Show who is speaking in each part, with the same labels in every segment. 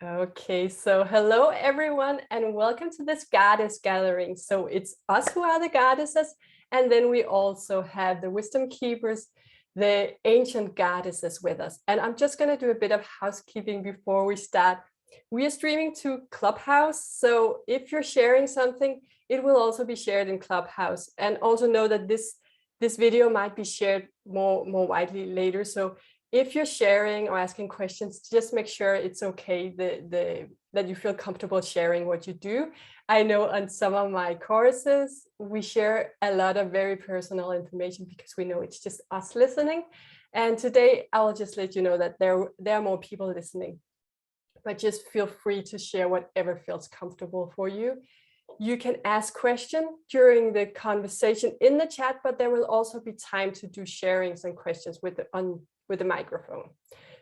Speaker 1: Okay, so hello everyone, and welcome to this goddess gathering. So it's us who are the goddesses, and then we also have the wisdom keepers, the ancient goddesses with us. And I'm just going to do a bit of housekeeping before we start. We are streaming to Clubhouse, so if you're sharing something, it will also be shared in Clubhouse. And also know that this video might be shared more widely later. So if you're sharing or asking questions, just make sure it's okay that you feel comfortable sharing what you do. I know on some of my courses, we share a lot of very personal information because we know it's just us listening. And today I'll just let you know that there are more people listening, but just feel free to share whatever feels comfortable for you. You can ask questions during the conversation in the chat, but there will also be time to do sharings and questions with the microphone.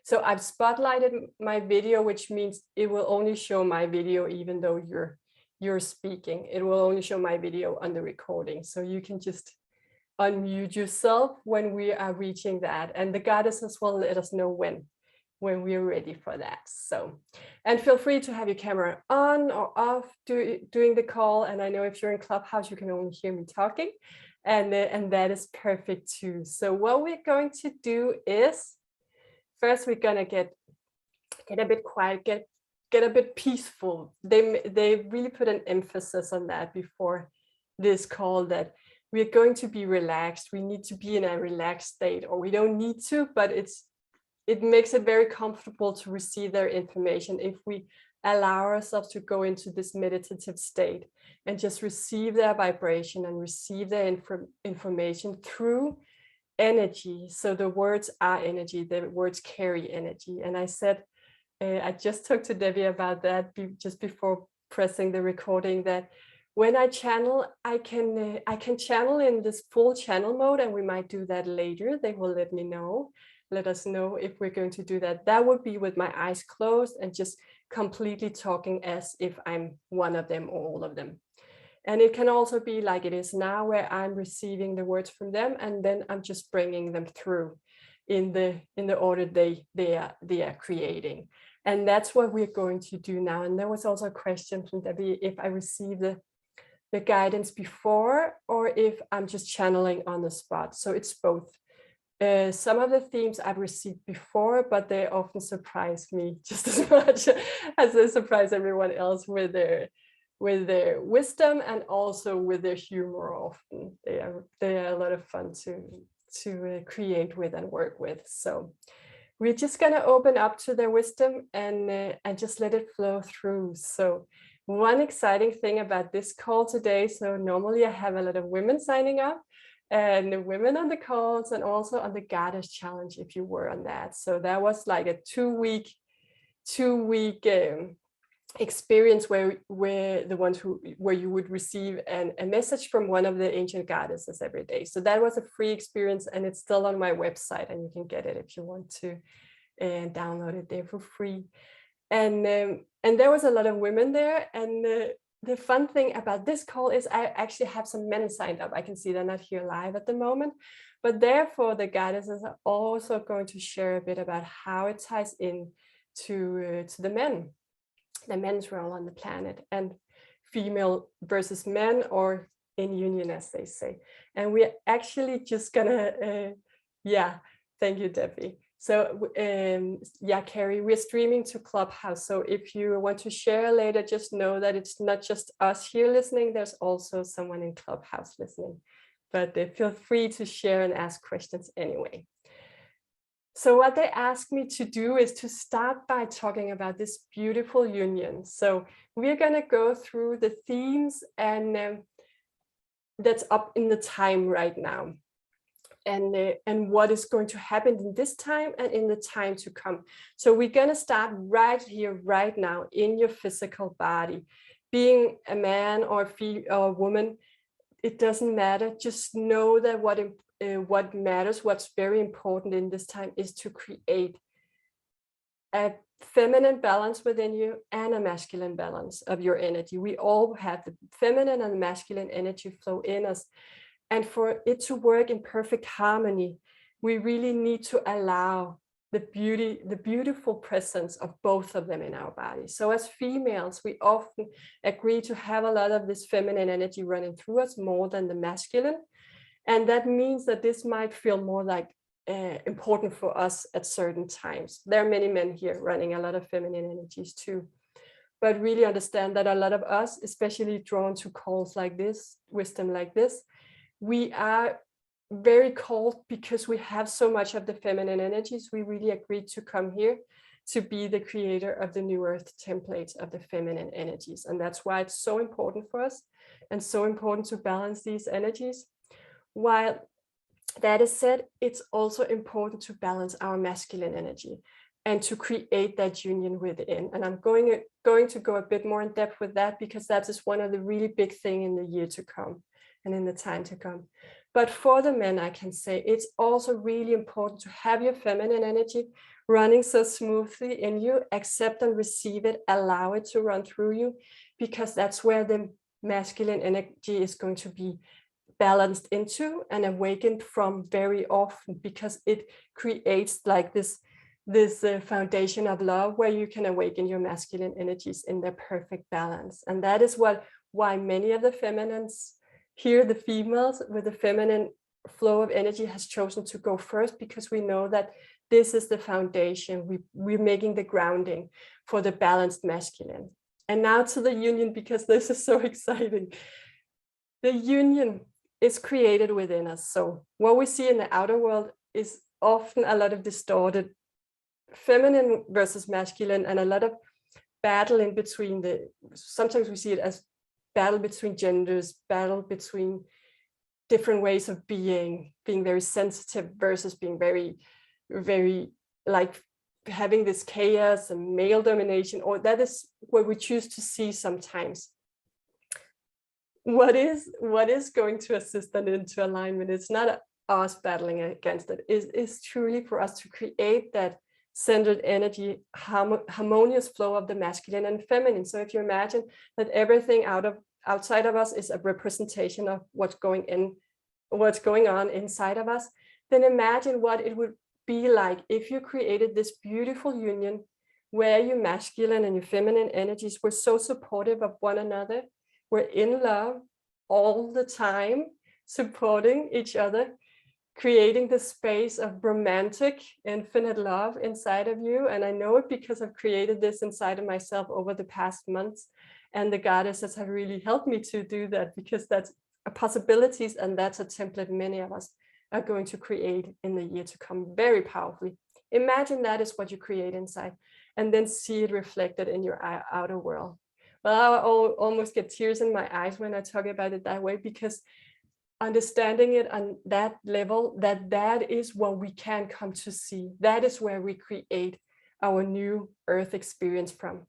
Speaker 1: So I've spotlighted my video, which means it will only show my video even though you're speaking. It will only show my video on the recording. So you can just unmute yourself when we are reaching that. And the goddesses will let us know when we're ready for that. So, and feel free to have your camera on or off during the call. And I know if you're in Clubhouse, you can only hear me talking, and that is perfect too. So what we're going to do is, first we're gonna get a bit quiet, get a bit peaceful. They really put an emphasis on that before this call, that we're going to be relaxed. We need to be in a relaxed state, or we don't need to, but it makes it very comfortable to receive their information if we allow ourselves to go into this meditative state and just receive their vibration and receive their information through energy. So the words are energy, the words carry energy. And I said, I just talked to Debbie about that just before pressing the recording, that when I channel, I can channel in this full channel mode, and we might do that later. They will let us know if we're going to do that. That would be with my eyes closed and just completely talking as if I'm one of them or all of them. And it can also be like it is now, where I'm receiving the words from them, and then I'm just bringing them through in the order they are creating. And that's what we're going to do now. And there was also a question from Debbie if I receive the guidance before or if I'm just channeling on the spot. So it's both. Some of the themes I've received before, but they often surprise me just as much as they surprise everyone else with their wisdom and also with their humor. Often they are a lot of fun to create with and work with. So we're just going to open up to their wisdom and just let it flow through. So one exciting thing about this call today, so normally I have a lot of women signing up, and women on the calls, and also on the Goddess Challenge if you were on that. So that was like a two-week experience where the ones where you would receive a message from one of the ancient goddesses every day. So that was a free experience, and it's still on my website, and you can get it if you want to, and download it there for free. And there was a lot of women there, and the fun thing about this call is I actually have some men signed up. I can see they're not here live at the moment, but therefore the goddesses are also going to share a bit about how it ties in to the men's role on the planet, and female versus men, or in union, as they say. And we're actually just gonna, thank you, Debbie. So Carrie, we're streaming to Clubhouse. So if you want to share later, just know that it's not just us here listening, there's also someone in Clubhouse listening. But feel free to share and ask questions anyway. So what they asked me to do is to start by talking about this beautiful union. So we're going to go through the themes, and that's up in the time right now, and what is going to happen in this time and in the time to come. So we're going to start right here, right now, in your physical body. Being a man or a woman, it doesn't matter. Just know that what matters, what's very important in this time, is to create a feminine balance within you and a masculine balance of your energy. We all have the feminine and masculine energy flow in us. And for it to work in perfect harmony, we really need to allow the beautiful presence of both of them in our body. So as females, we often agree to have a lot of this feminine energy running through us more than the masculine. And that means that this might feel more like important for us at certain times. There are many men here running a lot of feminine energies too. But really understand that a lot of us, especially drawn to calls like this, wisdom like this, we are very called because we have so much of the feminine energies. We really agreed to come here to be the creator of the new earth templates of the feminine energies. And that's why it's so important for us and so important to balance these energies. While that is said, it's also important to balance our masculine energy and to create that union within. And I'm going to go a bit more in depth with that, because that is one of the really big things in the year to come and in the time to come. But for the men, I can say it's also really important to have your feminine energy running so smoothly in you. Accept and receive it, allow it to run through you, because that's where the masculine energy is going to be balanced into and awakened from very often, because it creates like this foundation of love where you can awaken your masculine energies in their perfect balance. And that is why many of the feminines here, the females with the feminine flow of energy, has chosen to go first, because we know that this is the foundation. We're making the grounding for the balanced masculine. And now to the union, because this is so exciting. The union is created within us. So what we see in the outer world is often a lot of distorted feminine versus masculine, and a lot of battle in between. Sometimes we see it as battle between genders, battle between different ways of being very sensitive versus being very, very like having this chaos and male domination, or that is what we choose to see sometimes. What is going to assist that into alignment? It's not us battling against it. Is truly for us to create that centered energy, harmonious flow of the masculine and feminine. So if you imagine that everything outside of us is a representation of what's going on inside of us, then imagine what it would be like if you created this beautiful union where your masculine and your feminine energies were so supportive of one another. We're in love all the time, supporting each other, creating the space of romantic, infinite love inside of you. And I know it because I've created this inside of myself over the past months. And the goddesses have really helped me to do that, because that's a possibilities, and that's a template many of us are going to create in the year to come very powerfully. Imagine that is what you create inside, and then see it reflected in your outer world. Well, I almost get tears in my eyes when I talk about it that way, because understanding it on that level, that is what we can come to see. That is where we create our new earth experience from.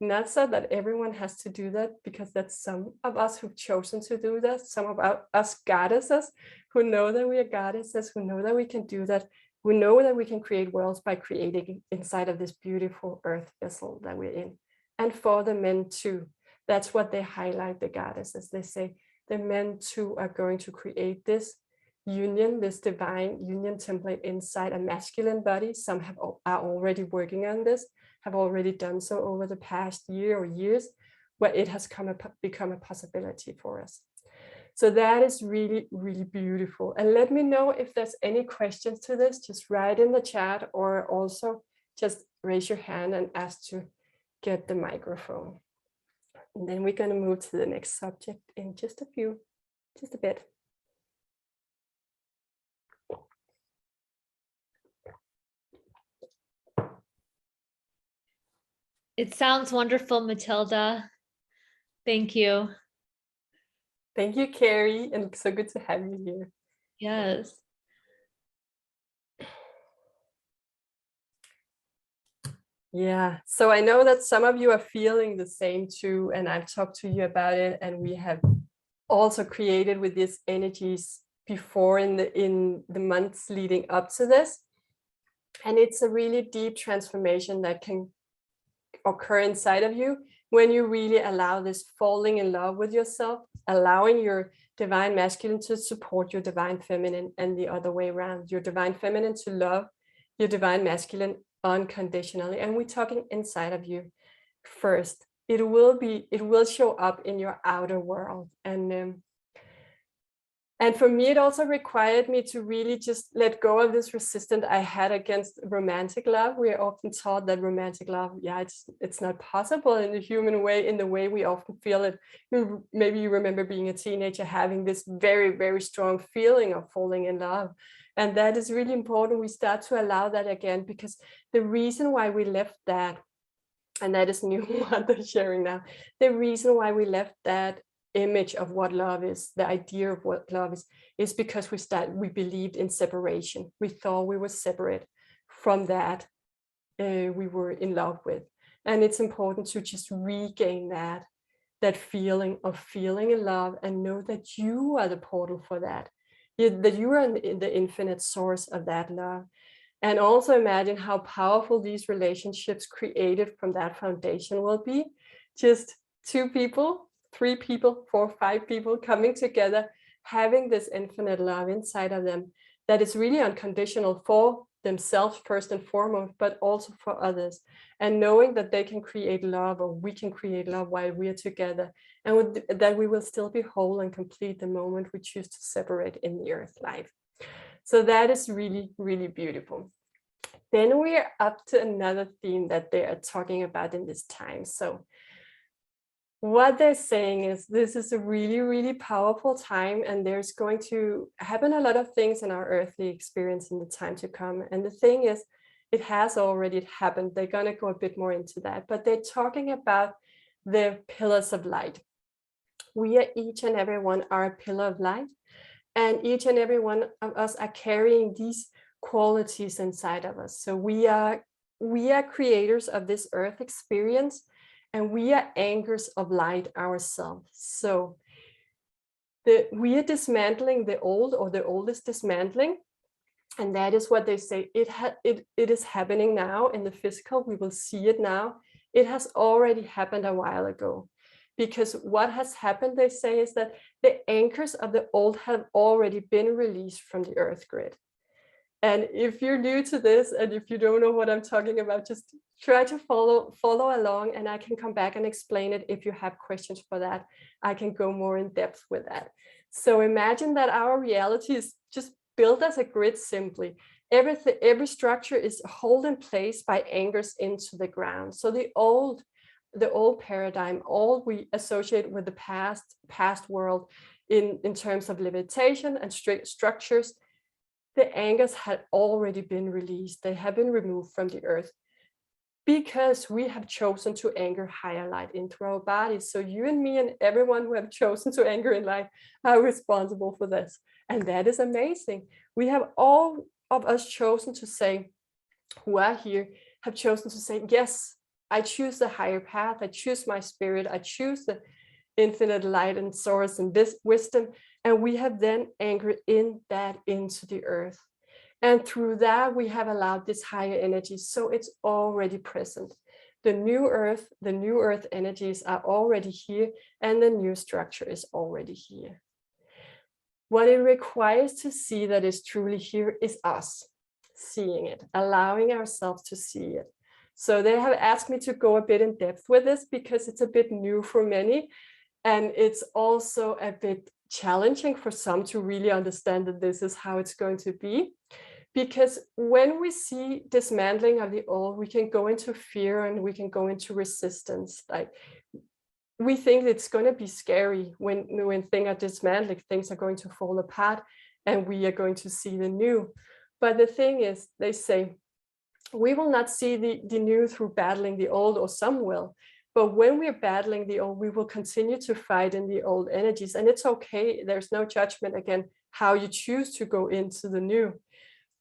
Speaker 1: Not so that everyone has to do that, because that's some of us who've chosen to do that, some of us goddesses who know that we are goddesses, who know that we can do that, who know that we can create worlds by creating inside of this beautiful earth vessel that we're in. And for the men too, that's what they highlight, the goddesses. They say the men too are going to create this union, this divine union template inside a masculine body. Some are already working on this, have already done so over the past year or years, where it has become a possibility for us. So that is really, really beautiful. And let me know if there's any questions to this. Just write in the chat, or also just raise your hand and ask to get the microphone. And then we're going to move to the next subject in just a bit.
Speaker 2: It sounds wonderful, Matilda. Thank you.
Speaker 1: Thank you, Carrie, and so good to have you here.
Speaker 2: Yes.
Speaker 1: Yeah, so I know that some of you are feeling the same too, and I've talked to you about it, and we have also created with these energies before in the months leading up to this. And it's a really deep transformation that can occur inside of you when you really allow this falling in love with yourself, allowing your divine masculine to support your divine feminine, and the other way around, your divine feminine to love your divine masculine unconditionally. And we're talking inside of you first. It will show up in your outer world. And for me, it also required me to really just let go of this resistance I had against romantic love. We are often taught that romantic love, it's not possible in the human way, in the way we often feel it. Maybe you remember being a teenager, having this very, very strong feeling of falling in love. And that is really important. We start to allow that again, because the reason why we left that, and that is new what they're sharing now, the reason why we left that image of what love is, the idea of what love is because we believed in separation. We thought we were separate from that we were in love with. And it's important to just regain that feeling of feeling in love, and know that you are the portal for that, that you are the infinite source of that love. And also imagine how powerful these relationships created from that foundation will be. Just 2 people, 3 people, 4, 5 people coming together, having this infinite love inside of them that is really unconditional for themselves first and foremost, but also for others. And knowing that they can create love, or we can create love while we are together, and that we will still be whole and complete the moment we choose to separate in the earth life. So that is really, really beautiful. Then we are up to another theme that they are talking about in this time. So what they're saying is this is a really, really powerful time, and there's going to happen a lot of things in our earthly experience in the time to come. And the thing is, it has already happened. They're going to go a bit more into that, but they're talking about the pillars of light. We are, each and every one are a pillar of light, and each and every one of us are carrying these qualities inside of us. So we are creators of this earth experience, and we are anchors of light ourselves. So we are dismantling the old, or the old is dismantling. And that is what they say. It is happening now in the physical. We will see it now. It has already happened a while ago. Because what has happened, they say, is that the anchors of the old have already been released from the earth grid. And if you're new to this, and if you don't know what I'm talking about, just try to follow along, and I can come back and explain it if you have questions for that. I can go more in depth with that. So imagine that our reality is just built as a grid simply. Every structure is held in place by anchors into the ground. So the old paradigm, all we associate with the past world in terms of limitation and strict structures, the anchors had already been released. They have been removed from the earth because we have chosen to anchor higher light into our bodies. So you and me and everyone who have chosen to anchor in light are responsible for this. And that is amazing. We have all of us chosen to say, who are here, have chosen to say, yes, I choose the higher path. I choose my spirit. I choose the infinite light and source and this wisdom. And we have then anchored in that into the earth. And through that, we have allowed this higher energy. So it's already present. The new earth energies are already here, and the new structure is already here. What it requires to see that is truly here is us seeing it, allowing ourselves to see it. So they have asked me to go a bit in depth with this because it's a bit new for many. And it's also a bit challenging for some to really understand that this is how it's going to be. Because when we see dismantling of the old, we can go into fear and we can go into resistance. Like, we think it's going to be scary when things are dismantling, things are going to fall apart, and we are going to see the new. But the thing is, they say, we will not see the new through battling the old, or some will. But when we're battling the old, we will continue to fight in the old energies. And it's okay. There's no judgment, again, how you choose to go into the new.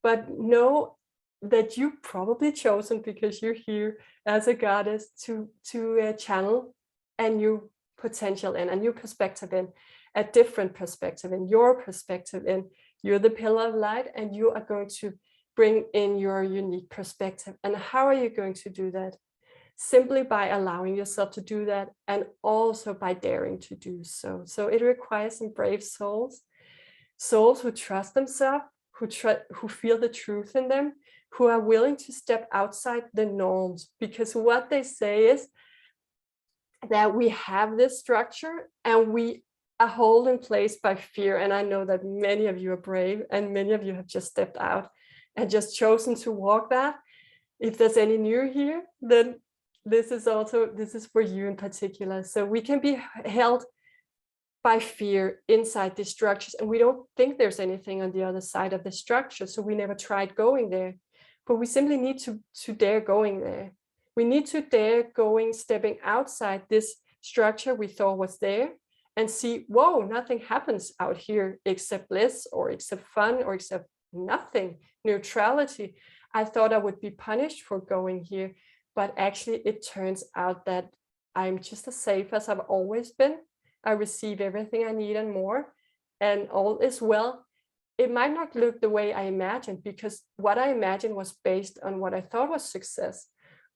Speaker 1: But know that you've probably chosen, because you're here as a goddess, to channel a new potential in, a new perspective in, a different perspective in, your perspective in. You're the pillar of light, and you are going to bring in your unique perspective. And how are you going to do that? Simply by allowing yourself to do that, and also by daring to do so. So it requires some brave souls who trust themselves, who feel the truth in them, who are willing to step outside the norms, because what they say is that we have this structure and we are held in place by fear. And I know that many of you are brave and many of you have just stepped out and just chosen to walk that. If there's any new here, then this is for you in particular. So we can be held by fear inside these structures, and we don't think there's anything on the other side of the structure, so we never tried going there. But we simply need to dare going there. We need to dare stepping outside this structure we thought was there and see, whoa, nothing happens out here except bliss or except fun or except nothing, neutrality. I thought I would be punished for going here, but actually it turns out that I'm just as safe as I've always been. I receive everything I need and more, and all is well. It might not look the way I imagined, because what I imagined was based on what I thought was success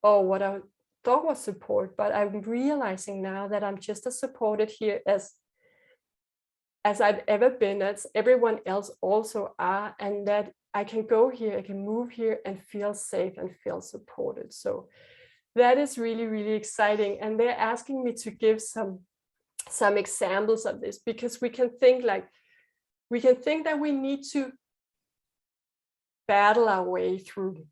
Speaker 1: or what I thought was support. But I'm realizing now that I'm just as supported here as I've ever been, as everyone else also are, and that I can go here, I can move here and feel safe and feel supported. So that is really, really exciting. And they're asking me to give some examples of this, because we can think that we need to battle our way through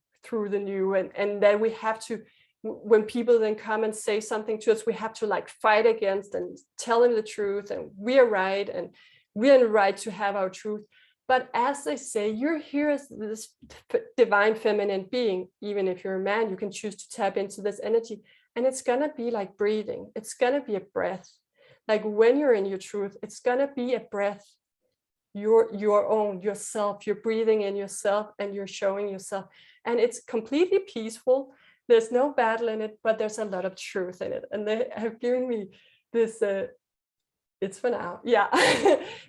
Speaker 1: the new, and that we have to, when people then come and say something to us, we have to like fight against and tell them the truth, and we are right and we are right to have our truth. But as they say, you're here as this divine feminine being. Even if you're a man, you can choose to tap into this energy, and it's gonna be like breathing. It's gonna be a breath. Like when you're in your truth, it's gonna be a breath, your own, yourself. You're breathing in yourself and you're showing yourself, and it's completely peaceful. There's no battle in it, but there's a lot of truth in it. And they have given me this it's for now, yeah.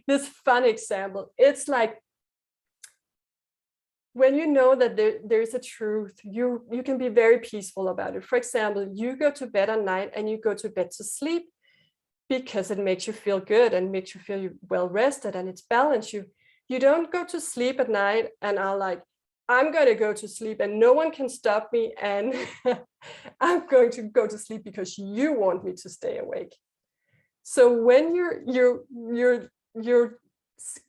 Speaker 1: This fun example. It's like, when you know that there's a truth, you can be very peaceful about it. For example, you go to bed at night and you go to bed to sleep because it makes you feel good and makes you feel well rested and it's balanced. You don't go to sleep at night and are like, I'm going to go to sleep and no one can stop me, and I'm going to go to sleep because you want me to stay awake. So when you're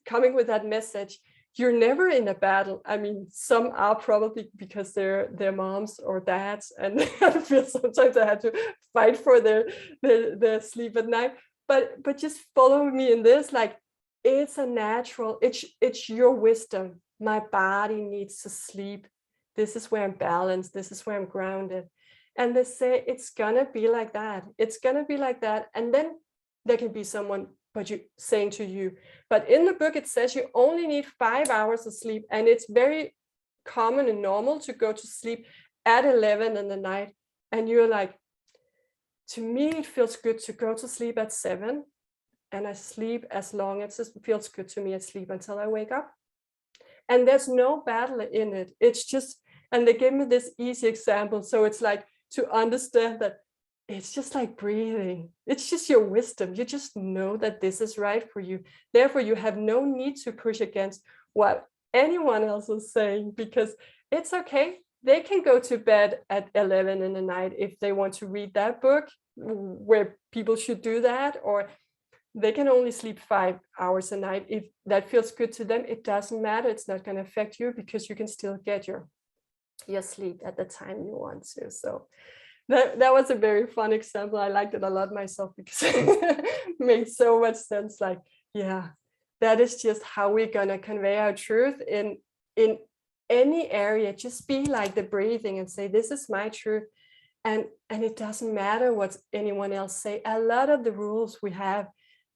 Speaker 1: coming with that message, you're never in a battle. I mean, some are probably because they're moms or dads, and I feel sometimes I had to fight for their sleep at night. But just follow me in this. Like, it's a natural. It's your wisdom. My body needs to sleep. This is where I'm balanced. This is where I'm grounded. And they say it's gonna be like that. It's gonna be like that. And then there can be someone saying to you, but in the book it says you only need 5 hours of sleep, and it's very common and normal to go to sleep at 11 in the night. And you're like, to me it feels good to go to sleep at 7, and I sleep as long as it feels good to me. I sleep until I wake up, and there's no battle in it. It's just, and they gave me this easy example, so it's like to understand that it's just like breathing. It's just your wisdom. You just know that this is right for you. Therefore, you have no need to push against what anyone else is saying, because it's okay. They can go to bed at 11 in the night if they want to read that book where people should do that, or they can only sleep 5 hours a night. If that feels good to them, it doesn't matter. It's not going to affect you, because you can still get your sleep at the time you want to. So that was a very fun example. I liked it a lot myself, because it makes so much sense. Like, yeah, that is just how we're gonna convey our truth in any area. Just be like the breathing and say, this is my truth. And it doesn't matter what anyone else say. A lot of the rules we have,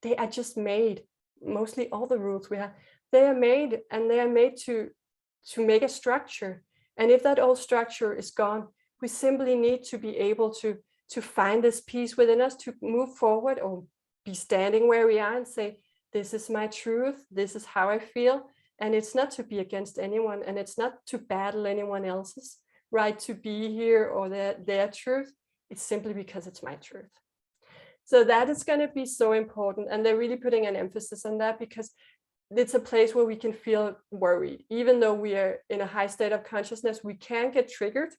Speaker 1: they are just made. Mostly all the rules we have, they are made, and they are made to make a structure. And if that old structure is gone, we simply need to be able to find this peace within us, to move forward, or be standing where we are and say, this is my truth, this is how I feel. And it's not to be against anyone, and it's not to battle anyone else's right to be here or their truth. It's simply because it's my truth. So that is going to be so important. And they're really putting an emphasis on that, because it's a place where we can feel worried. Even though we are in a high state of consciousness, we can get triggered.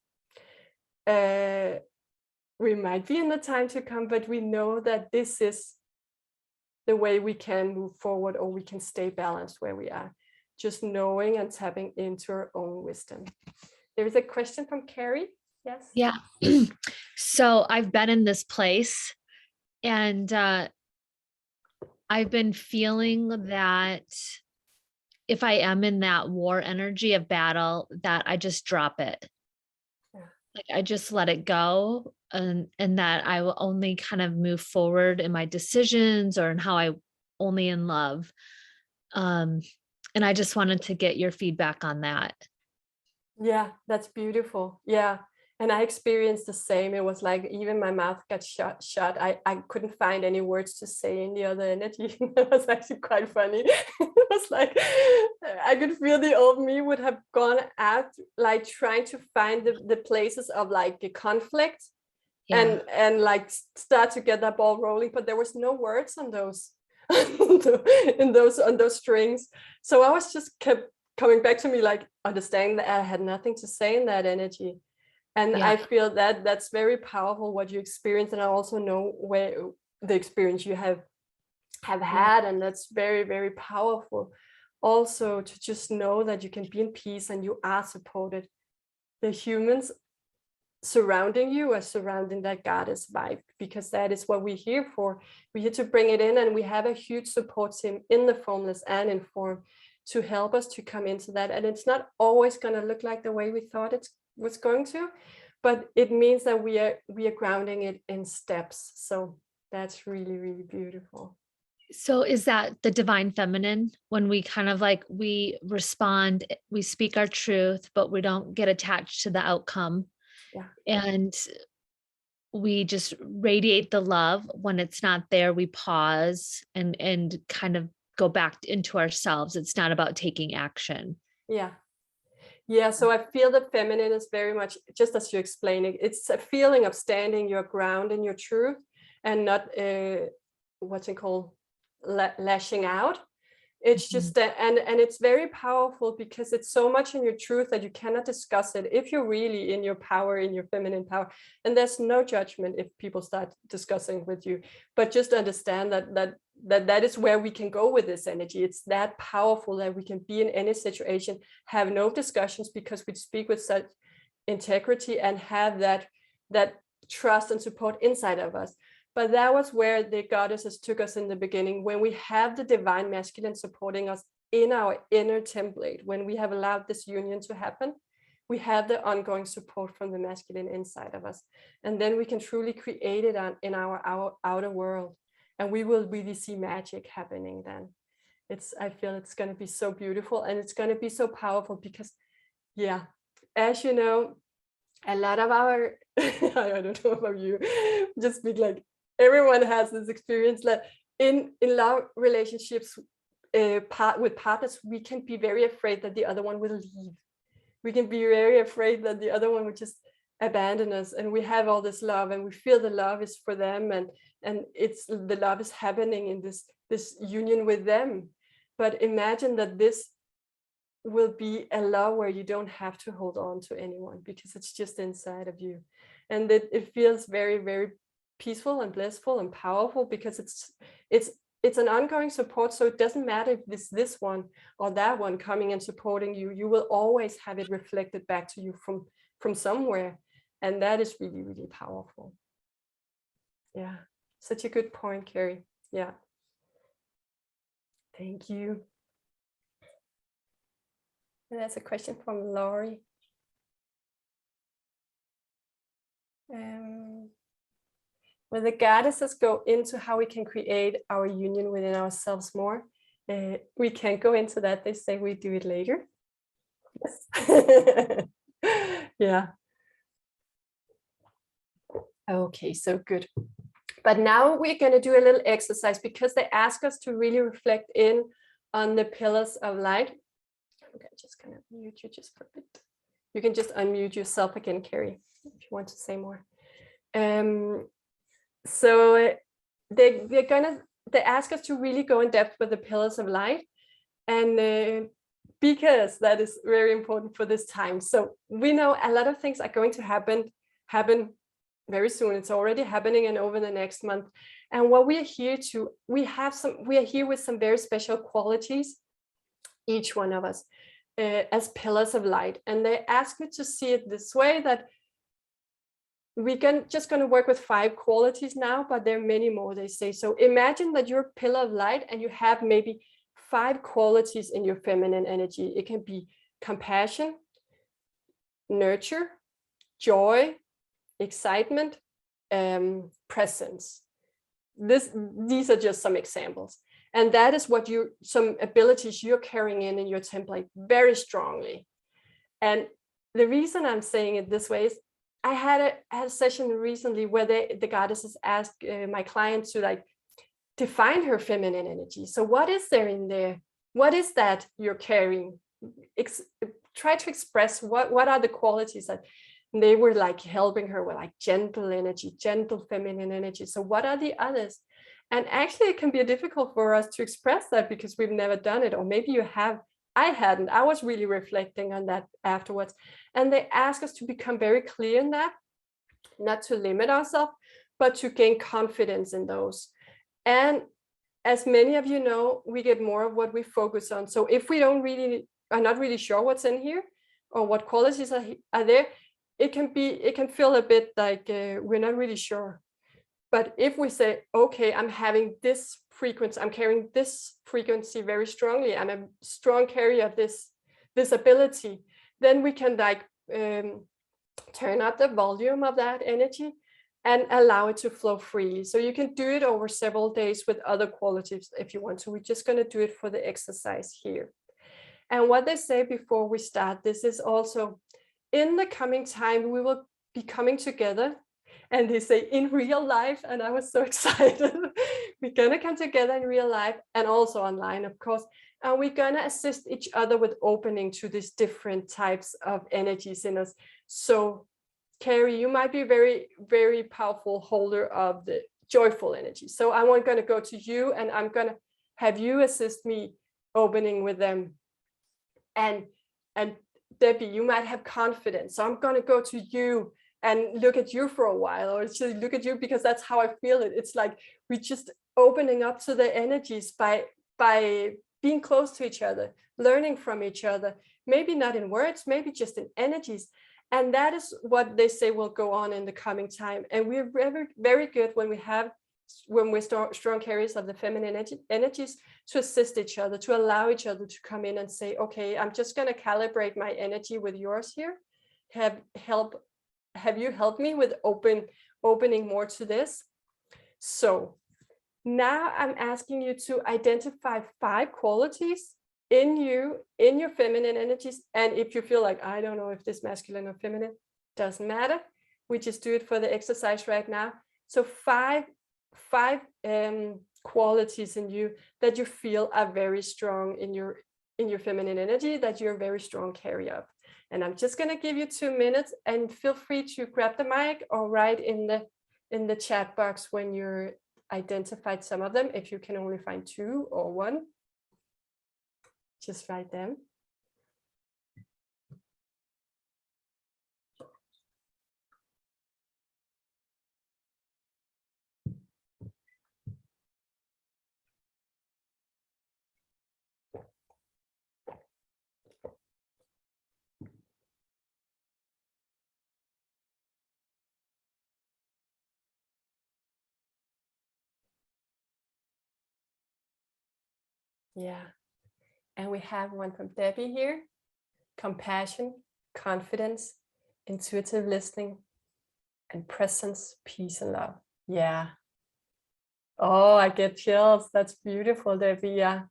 Speaker 1: We might be in the time to come, but we know that this is the way we can move forward, or we can stay balanced where we are, just knowing and tapping into our own wisdom. There is a question from Carrie. Yes.
Speaker 2: Yeah. So I've been in this place, and I've been feeling that if I am in that war energy of battle, that I just drop it.
Speaker 1: Yeah.
Speaker 2: Like I just let it go, and that I will only kind of move forward in my decisions or in how I only in love. And I just wanted to get your feedback on that.
Speaker 1: Yeah, that's beautiful. Yeah. And I experienced the same. It was like even my mouth got shut. I couldn't find any words to say in the other energy. It was actually quite funny. It was like I could feel the old me would have gone out, like trying to find the places of like the conflict,
Speaker 2: Yeah.
Speaker 1: and like start to get that ball rolling. But there was no words on those on those strings. So I was just kept coming back to me, like understanding that I had nothing to say in that energy. And
Speaker 2: Yeah.
Speaker 1: I feel that that's very powerful what you experience. And I also know where the experience you have had, and that's very, very powerful. Also to just know that you can be in peace and you are supported. The humans surrounding you are surrounding that goddess vibe, because that is what we're here for. We're here to bring it in, and we have a huge support team in the formless and in form to help us to come into that. And it's not always going to look like the way we thought it was going to, but it means that we are grounding it in steps. So that's really, really beautiful.
Speaker 2: So is that the divine feminine, when we kind of like we respond, we speak our truth, but we don't get attached to the outcome,
Speaker 1: Yeah.
Speaker 2: and we just radiate the love. When it's not there, we pause and kind of go back into ourselves. It's not about taking action.
Speaker 1: Yeah. Yeah, so I feel the feminine is very much, just as you're explaining, it's a feeling of standing your ground in your truth, and not what's it called, lashing out. It's just that, and it's very powerful, because it's so much in your truth that you cannot discuss it if you're really in your power, in your feminine power. And there's no judgment if people start discussing with you, but just understand that is where we can go with this energy. It's that powerful that we can be in any situation, have no discussions, because we speak with such integrity and have that trust and support inside of us. But that was where the goddesses took us in the beginning, when we have the divine masculine supporting us in our inner template. When we have allowed this union to happen, we have the ongoing support from the masculine inside of us. And then we can truly create it in our outer world. And we will really see magic happening then. I feel it's going to be so beautiful, and it's going to be so powerful, because, yeah, as you know, a lot of our, I don't know about you, just be like, everyone has this experience that in love relationships, with partners, we can be very afraid that the other one will leave. We can be very afraid that the other one would just abandon us, and we have all this love, and we feel the love is for them, and it's the love is happening in this union with them. But imagine that this will be a love where you don't have to hold on to anyone, because it's just inside of you, and it feels very, very peaceful and blissful and powerful, because it's an ongoing support. So it doesn't matter if this one or that one coming and supporting you, you will always have it reflected back to you from somewhere. And that is really, really powerful. Yeah, such a good point, Carrie. Yeah, thank you. And that's a question from Laurie. Well, the goddesses go into how we can create our union within ourselves more. We can't go into that. They say we do it later. Yes. Yeah. Okay, so good. But now we're going to do a little exercise, because they ask us to really reflect in on the pillars of light. Okay, I'm just going to mute you just for a bit. You can just unmute yourself again, Carrie, if you want to say more. So they ask us to really go in depth with the pillars of light, And because that is very important for this time. So we know a lot of things are going to happen very soon. It's already happening and over the next month. And what we are here to, we are here with some very special qualities, each one of us, as pillars of light. And they ask you to see it this way, that just going to work with 5 qualities now, but there are many more, they say. So imagine that you're a pillar of light and you have maybe 5 qualities in your feminine energy. It can be compassion, nurture, joy, excitement, presence. These are just some examples. And that is what some abilities you're carrying in your template very strongly. And the reason I'm saying it this way is I had a session recently where the goddesses asked my client to like define her feminine energy. So what is there in there? What is that you're carrying? Try to express what are the qualities that they were like helping her with, like gentle energy, gentle feminine energy. So what are the others? And actually it can be difficult for us to express that because we've never done it, or maybe you have. I hadn't. I was really reflecting on that afterwards. And they ask us to become very clear in that, not to limit ourselves, but to gain confidence in those. And as many of you know, we get more of what we focus on. So if we are not really sure what's in here or what qualities are there, it can feel a bit like we're not really sure. But if we say, okay, I'm having this frequency, I'm carrying this frequency very strongly, I'm a strong carrier of this ability, then we can like turn up the volume of that energy and allow it to flow freely. So you can do it over several days with other qualities if you want to. We're just going to do it for the exercise here. And what they say before we start this is also, in the coming time, we will be coming together. And they say in real life, and I was so excited. We're gonna come together in real life and also online, of course. And we're gonna assist each other with opening to these different types of energies in us. So Carrie, you might be a very, very powerful holder of the joyful energy. So I'm gonna go to you and I'm gonna have you assist me opening with them. And Debbie, you might have confidence. So I'm gonna go to you and look at you for a while, or just look at you because that's how I feel it. It's like we're just opening up to the energies by being close to each other, learning from each other, maybe not in words, maybe just in energies. And that is what they say will go on in the coming time. And we're very, very good when we're strong carriers of the feminine energies to assist each other, to allow each other to come in and say, okay, I'm just going to calibrate my energy with yours here. Have you helped me with opening more to this? So now I'm asking you to identify 5 qualities in your feminine energies. And if you feel like, I don't know if this masculine or feminine, doesn't matter. We just do it for the exercise right now. So five qualities in you that you feel are very strong in your feminine energy, that you're a very strong carrier of. And I'm just going to give you 2 minutes, and feel free to grab the mic or write in the chat box when you're identified some of them. If you can only find 2 or 1, just write them. Yeah. And we have one from Debbie here: compassion, confidence, intuitive listening, and presence, peace, and love. Yeah. Oh, I get chills. That's beautiful, Debbie. Yeah.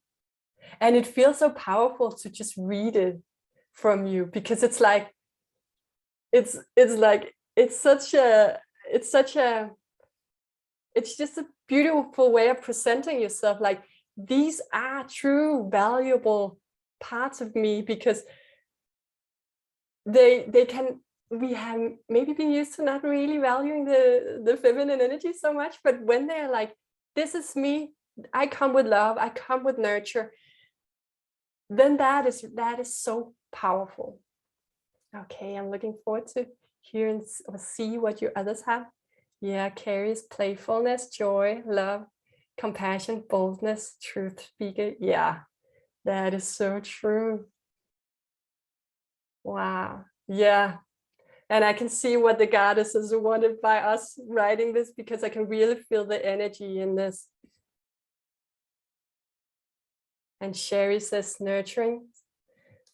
Speaker 1: And it feels so powerful to just read it from you, because it's like, it's just a beautiful way of presenting yourself. Like, these are true, valuable parts of me, because we have maybe been used to not really valuing the feminine energy so much, but when they're like, this is me, I come with love, I come with nurture, then that is so powerful. Okay, I'm looking forward to hear and or see what your others have. Yeah, carries playfulness, joy, love, compassion, boldness, truth speaker. Yeah, that is so true. Wow. Yeah. And I can see what the goddesses wanted by us writing this, because I can really feel the energy in this. And Sherry says nurturing,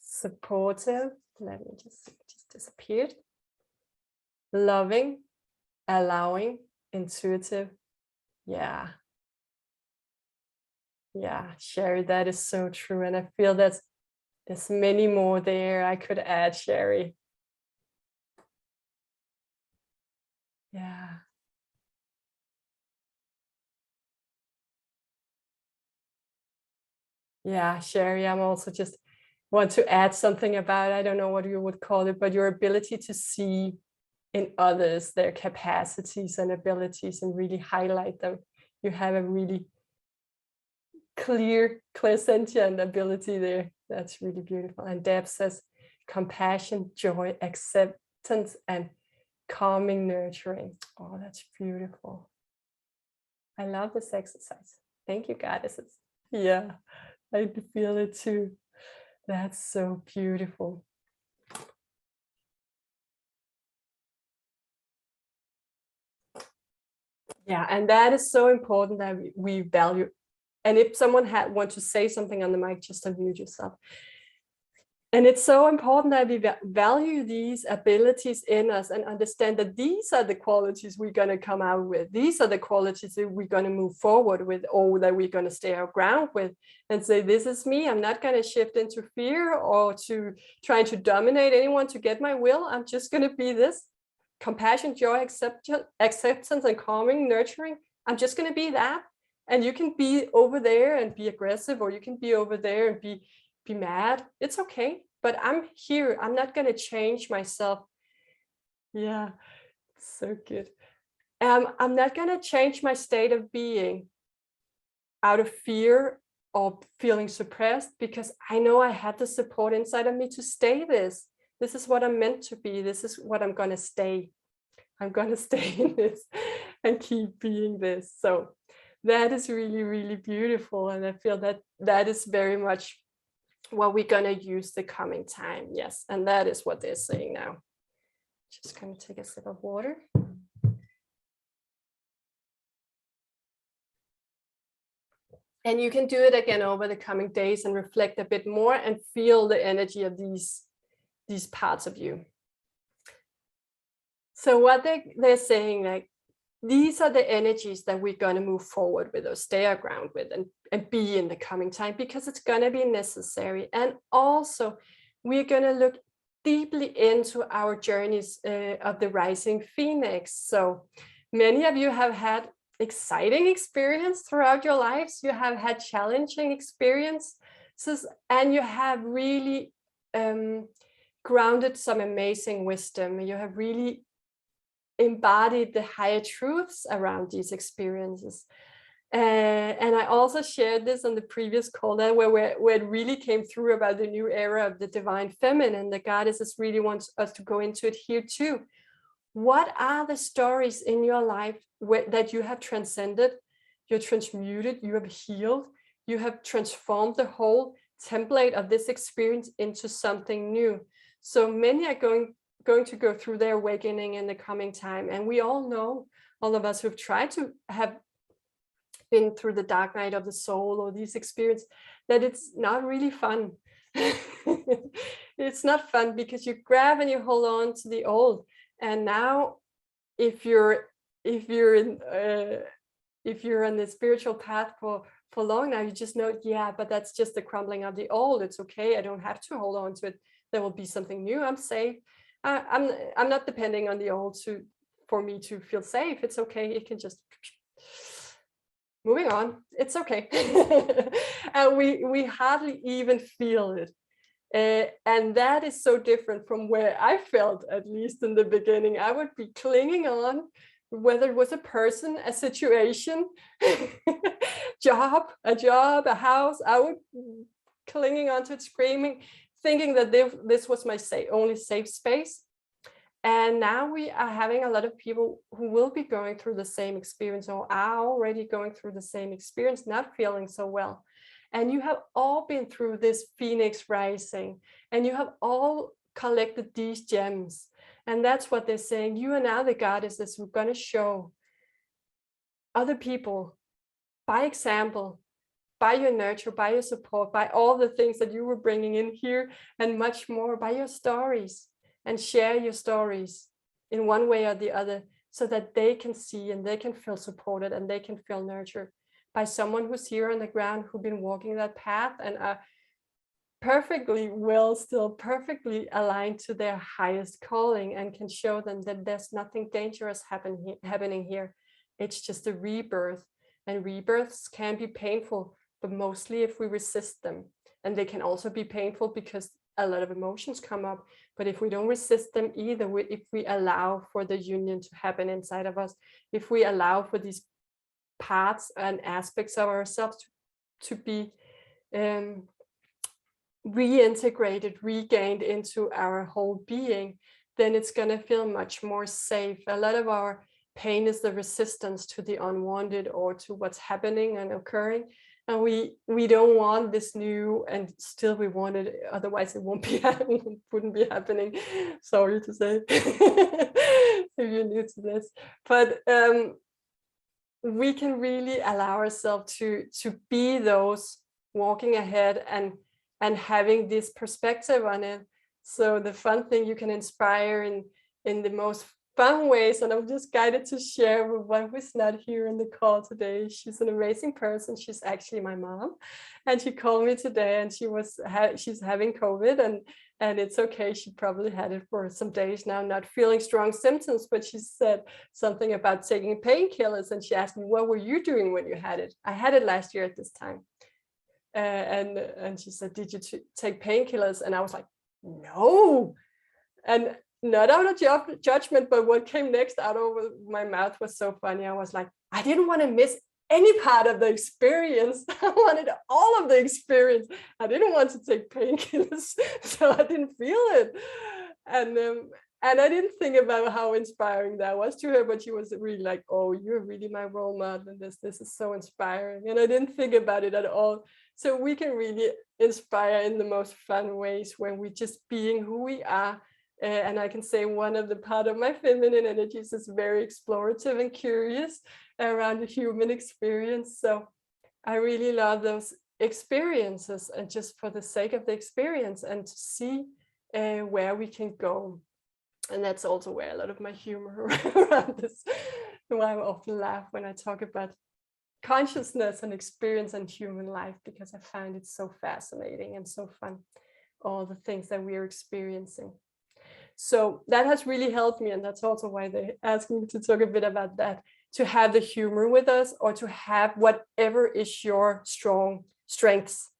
Speaker 1: supportive. Let me just disappeared. Loving, allowing, intuitive. Yeah. Yeah, Sherry, that is so true. And I feel that there's many more there I could add, Sherry. Yeah. Yeah, Sherry, I'm also just want to add something about, I don't know what you would call it, but your ability to see in others their capacities and abilities and really highlight them. You have a really clear, clairsentient ability there. That's really beautiful. And Deb says compassion, joy, acceptance, and calming, nurturing. Oh, that's beautiful. I love this exercise. Thank you, goddesses. Yeah, I feel it too. That's so beautiful. Yeah, and that is so important that we value. And if someone want to say something on the mic, just unmute yourself. And it's so important that we value these abilities in us and understand that these are the qualities we're going to come out with. These are the qualities that we're going to move forward with, or that we're going to stay our ground with, and say, this is me. I'm not going to shift into fear or to trying to dominate anyone to get my will. I'm just going to be this. Compassion, joy, acceptance, and calming, nurturing. I'm just going to be that. And you can be over there and be aggressive, or you can be over there and be mad. It's okay, but I'm here. I'm not going to change myself. Yeah, so good. I'm not going to change my state of being out of fear or feeling suppressed, because I know I have the support inside of me to stay this. This is what I'm meant to be. This is what I'm going to stay. I'm going to stay in this and keep being this. So that is really, really beautiful. And I feel that that is very much what we're going to use the coming time. Yes. And that is what they're saying now. Just going to take a sip of water. And you can do it again over the coming days and reflect a bit more and feel the energy of these parts of you. So what they're saying, like, these are the energies that we're going to move forward with or stay our ground with and be in the coming time, because it's going to be necessary. And also, we're going to look deeply into our journeys of the rising phoenix. So many of you have had exciting experience throughout your lives. You have had challenging experiences, and you have really grounded some amazing wisdom. You have really embodied the higher truths around these experiences. And I also shared this on the previous call that where it really came through about the new era of the divine feminine. The goddesses really wants us to go into it here too. What are the stories in your life that you have transcended, you're transmuted, you have healed, you have transformed the whole template of this experience into something new? So many are going to go through their awakening in the coming time. And we all know, all of us who've tried to have been through the dark night of the soul or these experiences, that it's not really fun. It's not fun, because you grab and you hold on to the old. And now if you're on the spiritual path for long now, you just know, yeah, but that's just the crumbling of the old. It's okay. I don't have to hold on to it. There will be something new. I'm safe. I'm not depending on the old for me to feel safe. It's okay. It can just moving on. It's okay. And we hardly even feel it. And that is so different from where I felt, at least in the beginning. I would be clinging on, whether it was a person, a situation, a job, a house. I would clinging onto it, screaming, thinking that this was my only safe space. And now we are having a lot of people who will be going through the same experience or are already going through the same experience, not feeling so well. And you have all been through this phoenix rising, and you have all collected these gems. And that's what they're saying. You are now the goddesses who are going to show other people by example, by your nurture, by your support, by all the things that you were bringing in here, and much more, by your stories, and share your stories in one way or the other, so that they can see and they can feel supported and they can feel nurtured by someone who's here on the ground, who've been walking that path and are perfectly well, still perfectly aligned to their highest calling, and can show them that there's nothing dangerous happening here. It's just a rebirth, and rebirths can be painful, but mostly if we resist them. And they can also be painful because a lot of emotions come up, but if we don't resist them either, if we allow for the union to happen inside of us, if we allow for these parts and aspects of ourselves to be reintegrated, regained into our whole being, then it's going to feel much more safe. A lot of our pain is the resistance to the unwanted or to what's happening and occurring. And we don't want this new, and still we want it, otherwise it wouldn't be happening. Sorry to say, if you're new to this. But we can really allow ourselves to be those walking ahead and having this perspective on it. So the fun thing, you can inspire in the most fun ways, and I'm just guided to share with one who's not here in the call today. She's an amazing person. She's actually my mom, and she called me today, and she's having COVID, and it's okay. She probably had it for some days now, not feeling strong symptoms, but she said something about taking painkillers, and she asked me, what were you doing when you had it? I had it last year at this time. And she said, did you take painkillers? And I was like, no. And not out of judgment, but what came next out of my mouth was so funny. I was like, I didn't want to miss any part of the experience. I wanted all of the experience. I didn't want to take painkillers, so I didn't feel it. And I didn't think about how inspiring that was to her, but she was really like, oh, you're really my role model, and this is so inspiring. And I didn't think about it at all. So we can really inspire in the most fun ways when we're just being who we are. And I can say one of the part of my feminine energies is very explorative and curious around the human experience. So I really love those experiences, and just for the sake of the experience, and to see where we can go. And that's also where a lot of my humor around this, why I often laugh when I talk about consciousness and experience and human life, because I find it so fascinating and so fun, all the things that we are experiencing. So that has really helped me, and that's also why they asked me to talk a bit about that, to have the humor with us, or to have whatever is your strengths,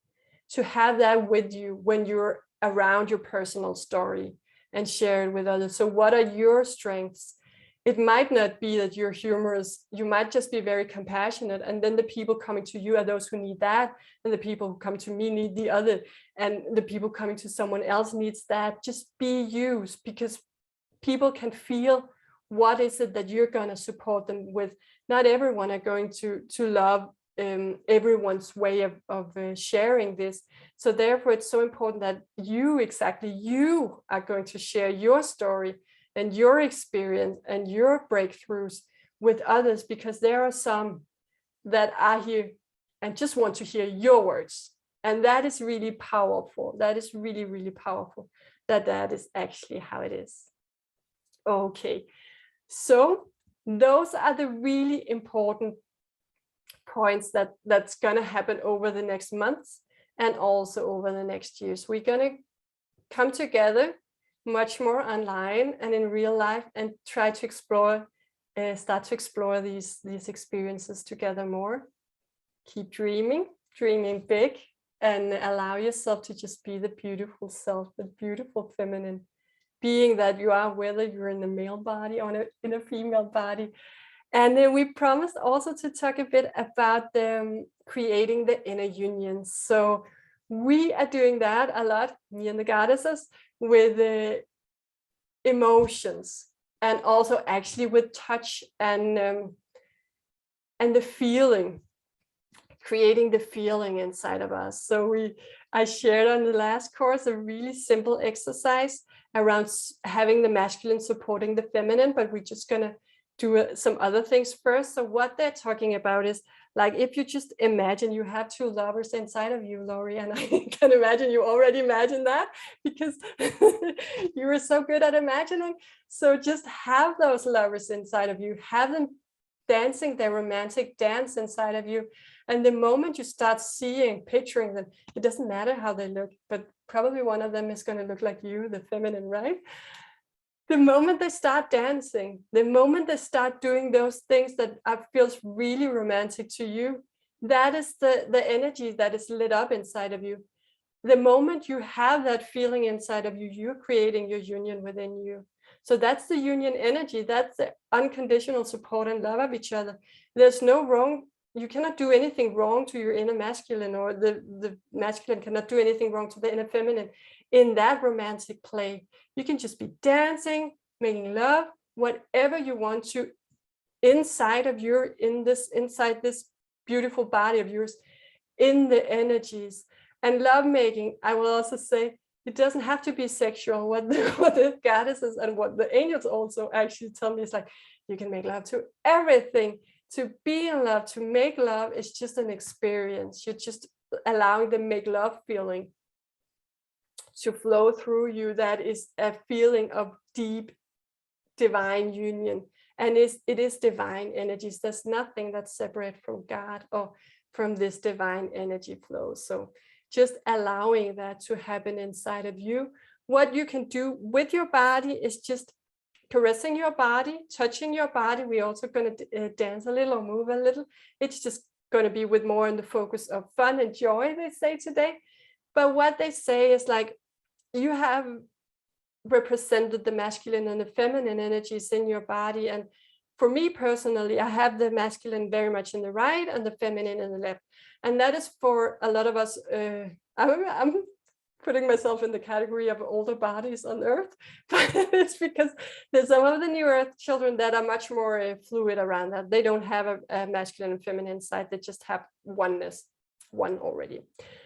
Speaker 1: to have that with you when you're around your personal story and share it with others. So what are your strengths? It might not be that you're humorous. You might just be very compassionate. And then the people coming to you are those who need that. And the people who come to me need the other. And the people coming to someone else needs that. Just be you, because people can feel what is it that you're going to support them with. Not everyone are going to love everyone's way of sharing this. So therefore, it's so important that you are going to share your story and your experience and your breakthroughs with others, because there are some that are here and just want to hear your words. And that is really powerful. That is really, really powerful, that is actually how it is. Okay, so those are the really important points that's going to happen over the next months and also over the next years. We're going to come together much more online and in real life, and try to start to explore these experiences together more. Keep dreaming big, and allow yourself to just be the beautiful self, the beautiful feminine being that you are, whether you're in a male body or in a female body. And then we promised also to talk a bit about creating the inner union. So we are doing that a lot, me and the goddesses, with the emotions, and also actually with touch and the feeling, creating the feeling inside of us. So I shared on the last course a really simple exercise around having the masculine supporting the feminine, but we're just gonna do some other things first. So what they're talking about is, like, if you just imagine you have two lovers inside of you, Lori, and I can imagine you already imagine that because you were so good at imagining. So just have those lovers inside of you, have them dancing their romantic dance inside of you. And the moment you start seeing, picturing them, it doesn't matter how they look, but probably one of them is going to look like you, the feminine, right? The moment they start dancing, the moment they start doing those things that feels really romantic to you, that is the energy that is lit up inside of you. The moment you have that feeling inside of you, you're creating your union within you. So that's the union energy. That's the unconditional support and love of each other. There's no wrong. You cannot do anything wrong to your inner masculine, or the masculine cannot do anything wrong to the inner feminine in that romantic play. You can just be dancing, making love, whatever you want to, inside of your, inside this beautiful body of yours, in the energies. And love making, I will also say, it doesn't have to be sexual. What the goddesses and what the angels also actually tell me is, like, you can make love to everything. To be in love, to make love is just an experience. You're just allowing the make love feeling to flow through you. That is a feeling of deep divine union. And it is divine energies. There's nothing that's separate from God or from this divine energy flow. So just allowing that to happen inside of you. What you can do with your body is just caressing your body, touching your body. We're also going to dance a little or move a little. It's just going to be with more in the focus of fun and joy, they say today. But what they say is, like, you have represented the masculine and the feminine energies in your body. And for me personally, I have the masculine very much in the right and the feminine in the left. And that is for a lot of us. I'm putting myself in the category of older bodies on earth, but it's because there's some of the new earth children that are much more fluid around that. They don't have a masculine and feminine side. They just have oneness, one already.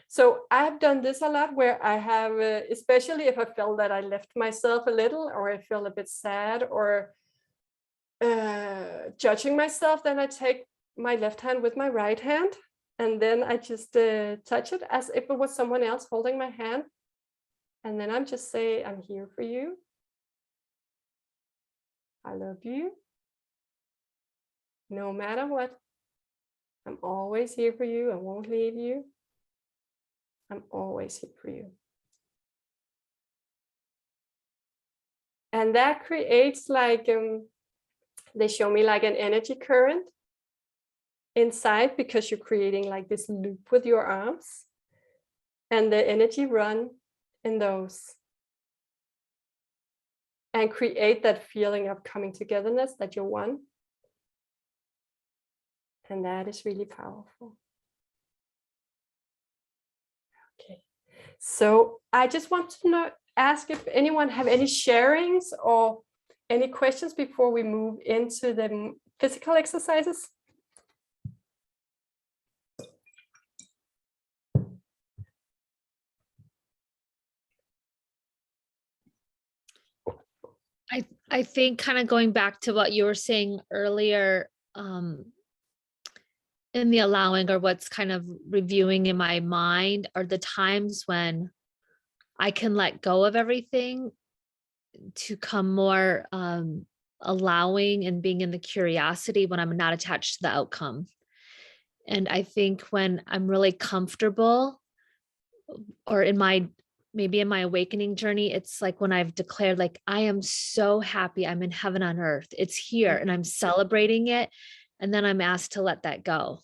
Speaker 1: So I've done this a lot, where I have, especially if I felt that I left myself a little, or I feel a bit sad or judging myself, then I take my left hand with my right hand, and then I just touch it as if it was someone else holding my hand. And then I'm just saying, I'm here for you. I love you. No matter what, I'm always here for you. I won't leave you. I'm always here for you. And that creates, like, they show me like an energy current inside, because you're creating like this loop with your arms, and the energy run in those and create that feeling of coming togetherness, that you're one. And that is really powerful. Okay, so I just want to ask if anyone have any sharings or any questions before we move into the physical exercises.
Speaker 2: I think, kind of going back to what you were saying earlier, in the allowing, or what's kind of reviewing in my mind, are the times when I can let go of everything to come more allowing and being in the curiosity, when I'm not attached to the outcome. And I think when I'm really comfortable, or maybe in my awakening journey, it's like when I've declared, like, I am so happy, I'm in heaven on earth, it's here, and I'm celebrating it. And then I'm asked to let that go.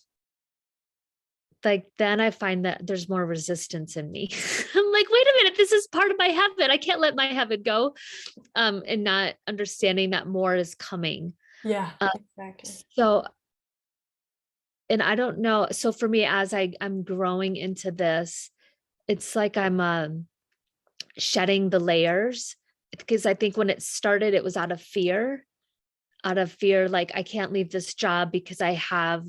Speaker 2: Like, then I find that there's more resistance in me. I'm like, wait a minute, this is part of my heaven. I can't let my heaven go. And not understanding that more is coming.
Speaker 1: Yeah, exactly.
Speaker 2: So, and I don't know. So for me, as I'm growing into this, it's like I'm shedding the layers, because I think when it started, it was out of fear, like I can't leave this job because I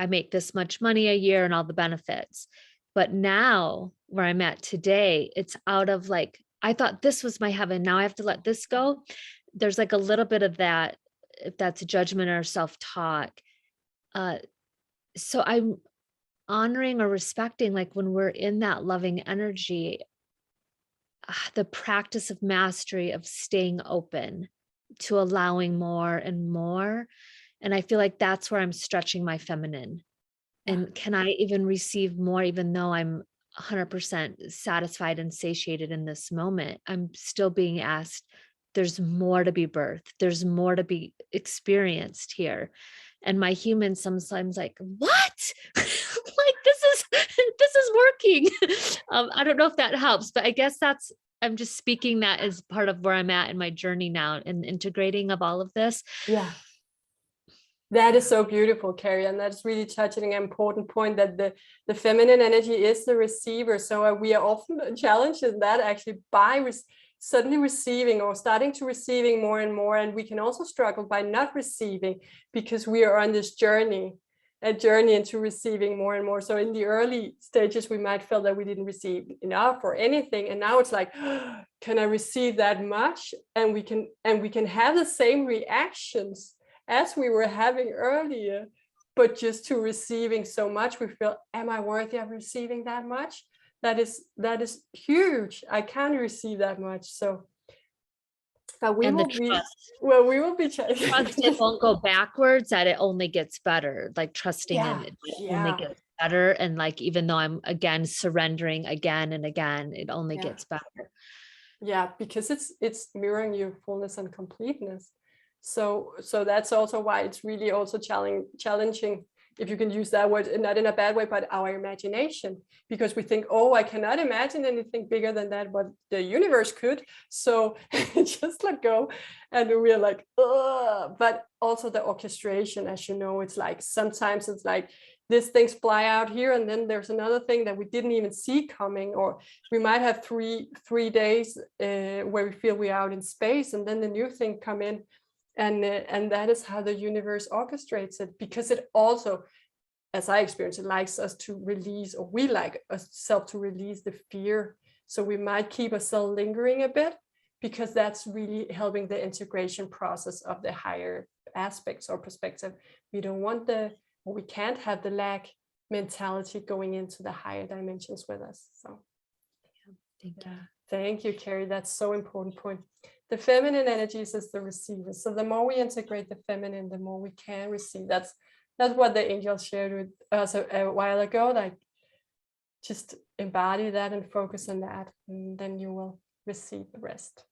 Speaker 2: make this much money a year and all the benefits. But now where I'm at today, it's out of like, I thought this was my heaven. Now I have to let this go. There's like a little bit of that, if that's a judgment or self-talk. So I'm honoring or respecting, like when we're in that loving energy, the practice of mastery of staying open to allowing more and more. And I feel like that's where I'm stretching my feminine. And can I even receive more, even though I'm 100% satisfied and satiated in this moment? I'm still being asked, there's more to be birthed, there's more to be experienced here. And my human sometimes like, what? Like this is working. I don't know if that helps, but I guess I'm just speaking that as part of where I'm at in my journey now and integrating of all of this.
Speaker 1: Yeah. That is so beautiful, Carrie, and that's really touching an important point, that the feminine energy is the receiver. So we are often challenged in that, actually, by suddenly receiving or starting to receiving more and more. And we can also struggle by not receiving, because we are on this journey into receiving more and more. So in the early stages, we might feel that we didn't receive enough or anything. And now it's like, oh, can I receive that much? And we can have the same reactions as we were having earlier, but just to receiving so much, we feel, am I worthy of receiving that much? That is huge. I can't receive that much. So we will be, well, we will be
Speaker 2: trust it won't go backwards, that it only gets better, like trusting in it only gets better. And like, even though I'm again surrendering again and again, it only gets better.
Speaker 1: Yeah, because it's mirroring your fullness and completeness. So that's also why it's really also challenging, if you can use that word, not in a bad way, but our imagination, because we think, oh, I cannot imagine anything bigger than that, but the universe could. So just let go. And we're like, ugh. But also the orchestration, as you know, it's like, sometimes it's like these things fly out here, and then there's another thing that we didn't even see coming, or we might have three days where we feel we're out in space, and then the new thing come in. And that is how the universe orchestrates it, because it also, as I experience it, likes us to release, or we like ourselves to release the fear. So we might keep ourselves lingering a bit, because that's really helping the integration process of the higher aspects or perspective. We don't want or we can't have the lack mentality going into the higher dimensions with us. So thank you, Carrie. That's so important point. The feminine energies is the receiver. So the more we integrate the feminine, the more we can receive. That's what the angels shared with us a while ago. Like, just embody that and focus on that, and then you will receive the rest.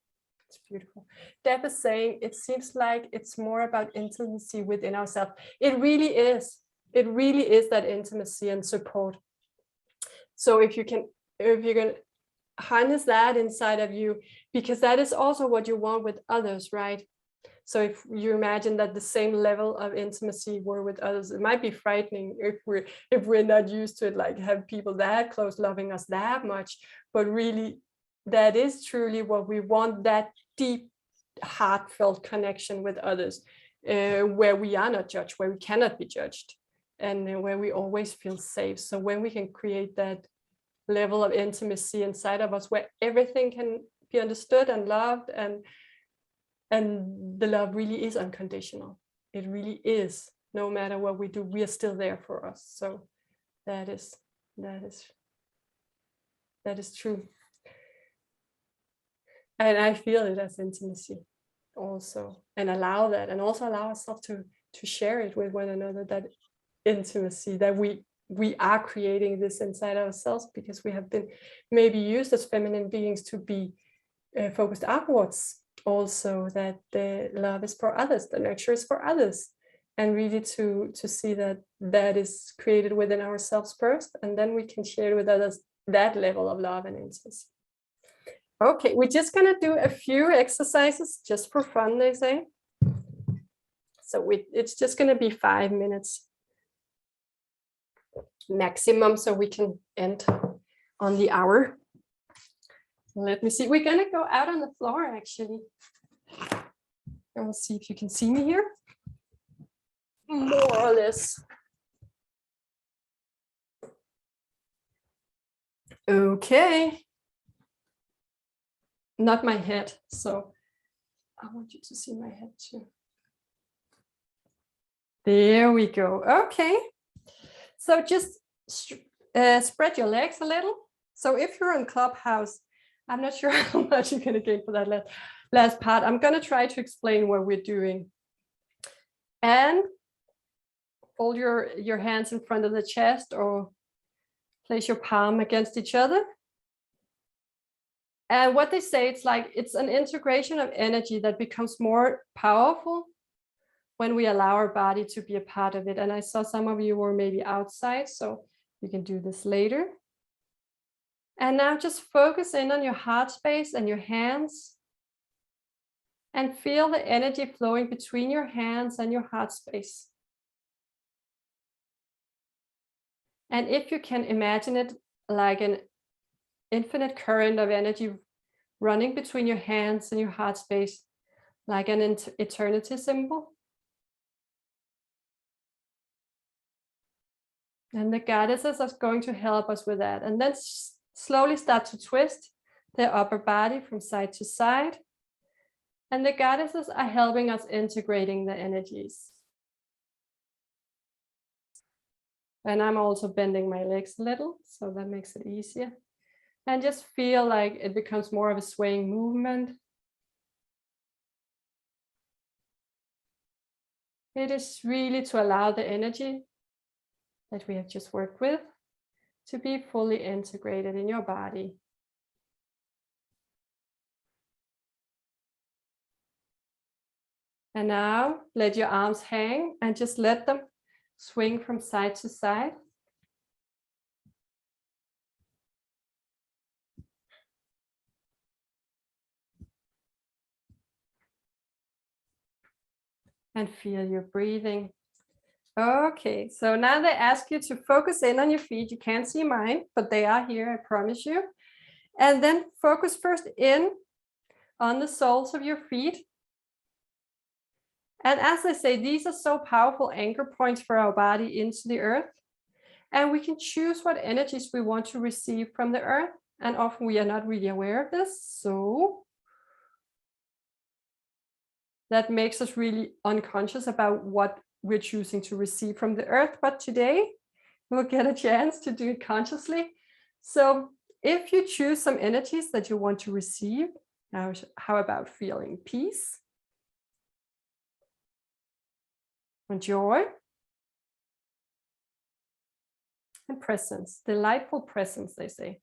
Speaker 1: It's beautiful. Deb is saying, it seems like it's more about intimacy within ourselves. It really is. It really is that intimacy and support. So if you can harness that inside of you, because that is also what you want with others, right? So if you imagine that the same level of intimacy were with others, it might be frightening if we're not used to it, like have people that close loving us that much. But really, that is truly what we want, that deep, heartfelt connection with others, where we are not judged, where we cannot be judged, and where we always feel safe. So when we can create that level of intimacy inside of us, where everything can be understood and loved, and the love really is unconditional. It really is. No matter what we do, we are still there for us. So that is true. And I feel it as intimacy also, and allow that, and also allow ourselves to share it with one another, that intimacy that we are creating this inside ourselves, because we have been maybe used as feminine beings to be focused outwards also, that the love is for others, the nurture is for others, and really to see that is created within ourselves first, and then we can share with others that level of love and intimacy. Okay, we're just gonna do a few exercises just for fun, they say. So it's just gonna be 5 minutes maximum, so we can end on the hour. Let me see. We're gonna go out on the floor actually. And we'll see if you can see me here. More or less. Okay. Not my head, so I want you to see my head too. There we go. Okay. So just spread your legs a little. So if you're on Clubhouse, I'm not sure how much you're going to gain for that last part. I'm going to try to explain what we're doing. And fold your hands in front of the chest or place your palm against each other. And what they say, it's an integration of energy that becomes more powerful when we allow our body to be a part of it. And I saw some of you were maybe outside, so you can do this later. And now just focus in on your heart space and your hands and feel the energy flowing between your hands and your heart space. And if you can imagine it like an infinite current of energy running between your hands and your heart space, like an eternity symbol. And the goddesses are going to help us with that. And then slowly start to twist the upper body from side to side. And the goddesses are helping us integrating the energies. And I'm also bending my legs a little, so that makes it easier. And just feel like it becomes more of a swaying movement. It is really to allow the energy that we have just worked with to be fully integrated in your body. And now let your arms hang and just let them swing from side to side. And feel your breathing. Okay, so now they ask you to focus in on your feet. You can't see mine, but they are here, I promise you. And then focus first in on the soles of your feet. And as I say, these are so powerful anchor points for our body into the earth. And we can choose what energies we want to receive from the earth. And often we are not really aware of this. So that makes us really unconscious about what we're choosing to receive from the earth. But today we'll get a chance to do it consciously. So if you choose some energies that you want to receive, now how about feeling peace and joy and presence, delightful presence, they say.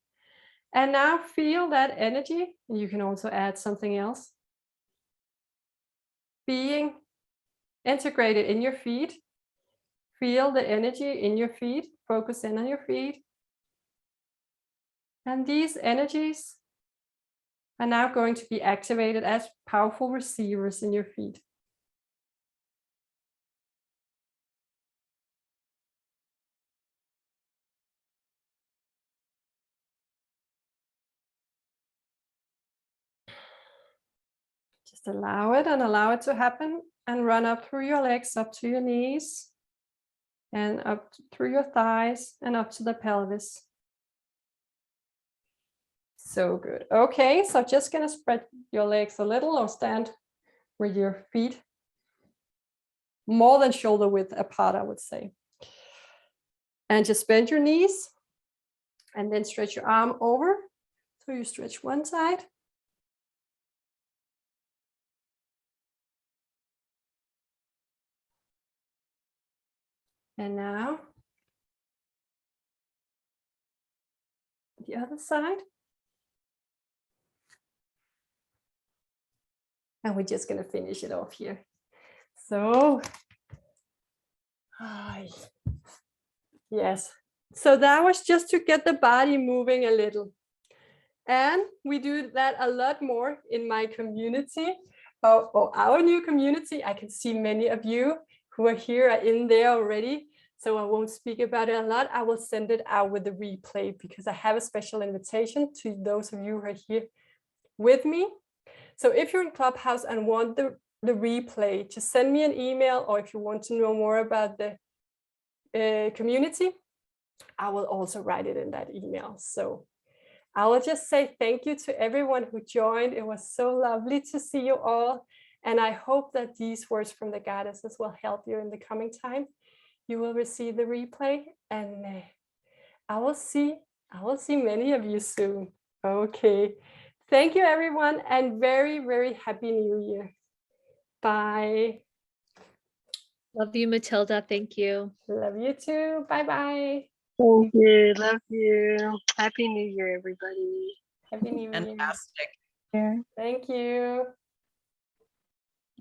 Speaker 1: And now feel that energy. And you can also add something else. Being integrated in your feet. Feel the energy in your feet. Focus in on your feet. And these energies are now going to be activated as powerful receivers in your feet. Just allow it and allow it to happen and run up through your legs, up to your knees and up through your thighs and up to the pelvis. So good. Okay, so just gonna spread your legs a little or stand with your feet more than shoulder width apart, I would say. And just bend your knees and then stretch your arm over. So you stretch one side. And now the other side. And we're just going to finish it off here. So, yes. So that was just to get the body moving a little. And we do that a lot more in my community, or our new community. I can see many of you who are here are in there already. So I won't speak about it a lot. I will send it out with the replay because I have a special invitation to those of you who are here with me. So if you're in Clubhouse and want the replay, just send me an email, or if you want to know more about the community, I will also write it in that email. So I will just say thank you to everyone who joined. It was so lovely to see you all. And I hope that these words from the goddesses will help you in the coming time. You will receive the replay, and I will see many of you soon. Okay. Thank you, everyone, and very, very happy New Year. Bye.
Speaker 2: Love you, Matilda. Thank you.
Speaker 1: Love you too. Bye-bye.
Speaker 3: Thank you. Love you. Happy New Year, everybody.
Speaker 1: Happy New Year.
Speaker 4: Fantastic.
Speaker 1: Thank you.